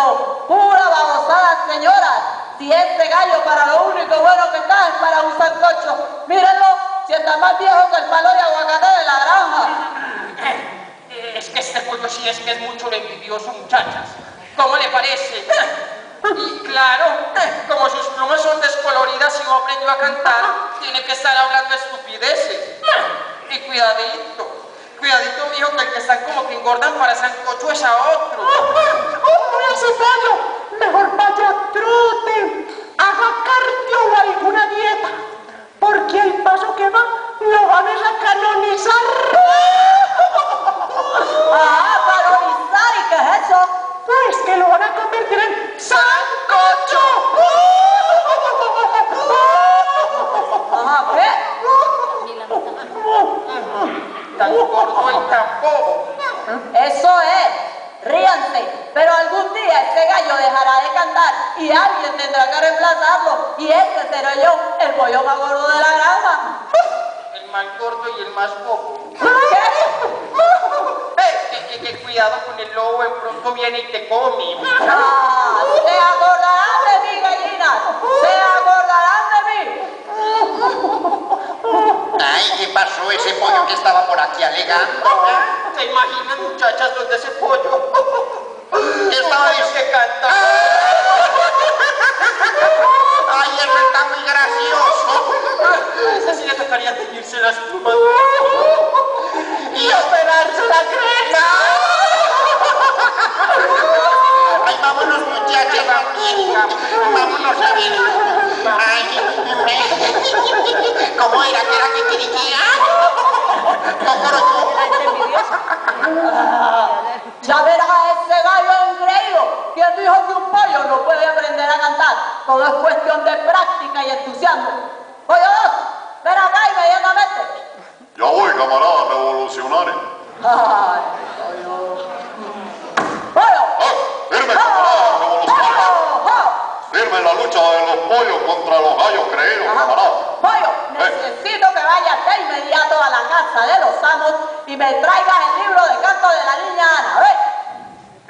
gallo, pura babosada, señoras. Si este gallo para lo único bueno que está es para un sancocho. Mírenlo, si está más viejo que el palo de aguacate de la granja. Es que este pollo sí es que es mucho lo envidioso, muchachas. ¿Cómo le parece? Y claro, como sus plumas son descoloridas y no aprendió a cantar, tiene que estar hablando estupideces. Y cuidadito, mijo, que el que están como que engordan para sancocho es a otro. ¡Oh, ese pollo! Mejor vaya a trote, haga cardio o alguna dieta, porque el paso que va lo van a canonizar. Ah, canonizar, ¿y qué es eso? Pues que lo van a convertir en sancocho. Ajá, ¿qué? Tan gordo y tan bobo. Eso es, ríanse, pero algún día este gallo dejará de cantar y alguien tendrá que reemplazarlo, y ese seré yo, el pollo más gordo de la granja. El más gordo y el más bobo. ¿Qué? Que cuidado con el lobo, en pronto viene y te come. Ah, se acordarán de mí, gallinas, se acordarán de mí. Ay, ¿qué pasó ese pollo que estaba por aquí alegando? ¿Se imaginan, muchachas, dónde ese pollo? Estaba que canta. Ay, eso está muy gracioso. A ese sí le tocaría teñirse las plumas. Y operarse la cresta. Ay, vámonos, muchachas, vámonos a ver. Ay, ¿cómo era? ¿Qué era que quería? Ya verás a ese gallo engreído. ¿Quién dijo que un pollo no puede aprender a cantar? Todo es cuestión de práctica y entusiasmo. Pollo 2, ven acá inmediatamente. Ya voy, camarada revolucionario. Ay, pollo. ¡Pollo! Firme, camarada revolucionario. ¡Pollo! Firme en la lucha de los pollos contra los gallos creídos, camarada. Pollo, necesito que vayas de inmediato a la casa de los amos y me traigas el libro de canto de la niña Ana. ¿Ves?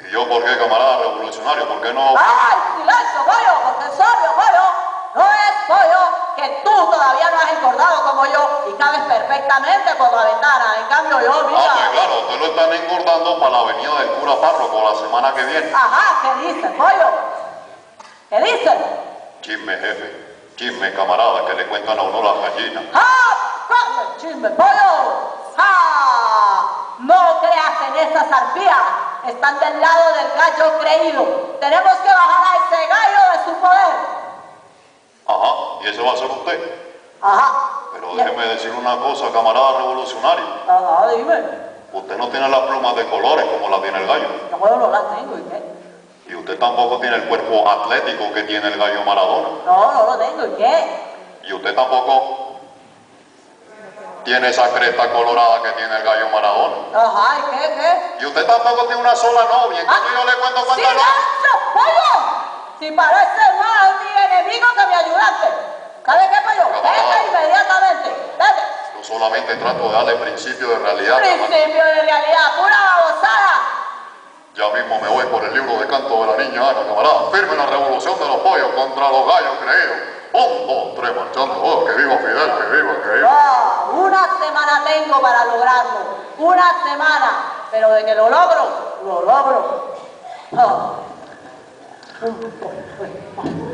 ¿Y yo por qué, camarada revolucionario? ¿Por qué no? ¡Ay, silencio, pollo! Porque es obvio, pollo. No es, pollo, que tú todavía no has engordado como yo y cabes perfectamente por la ventana. En cambio yo, mira... Ah, pues claro, usted lo están engordando para la avenida del cura párroco la semana que viene. Ajá, ¿qué dices, pollo? ¿Qué dices? Chisme, jefe. Chisme, camarada, que le cuentan a uno las gallinas. ¡Ah! ¡Corre, chisme, pollo! ¡Ah! No creas en esas arpías. Están del lado del gallo creído. Tenemos que bajar a ese gallo de su poder. Ajá, y eso va a ser usted. Ajá. Pero déjeme decir una cosa, camarada revolucionario. Ajá, dime. Usted no tiene las plumas de colores como las tiene el gallo. No las tengo, ¿y qué? Y usted tampoco tiene el cuerpo atlético que tiene el gallo Maradona. No lo tengo, ¿y qué? Y usted tampoco tiene esa cresta colorada que tiene el gallo Maradona. Ajá, ¿y qué? Y usted tampoco tiene una sola novia. Entonces yo le cuento cuántas ¡Silencio, pollo! Si parece más mi enemigo que mi ayudante. ¿Sabe qué, pollo? Vete inmediatamente. Vete. Yo solamente trato de darle principio de realidad. Principio de realidad, pura babosada. Ya mismo me voy por el libro de canto de la niña Ana, camarada. Firme la revolución de los pollos contra los gallos creídos. 1, 2, 3, marchando. Oh, que viva Fidel, que viva, que viva. Ah, una semana tengo para lograrlo. Una semana. Pero de que lo logro, lo logro. Ah. 1, 2, 3,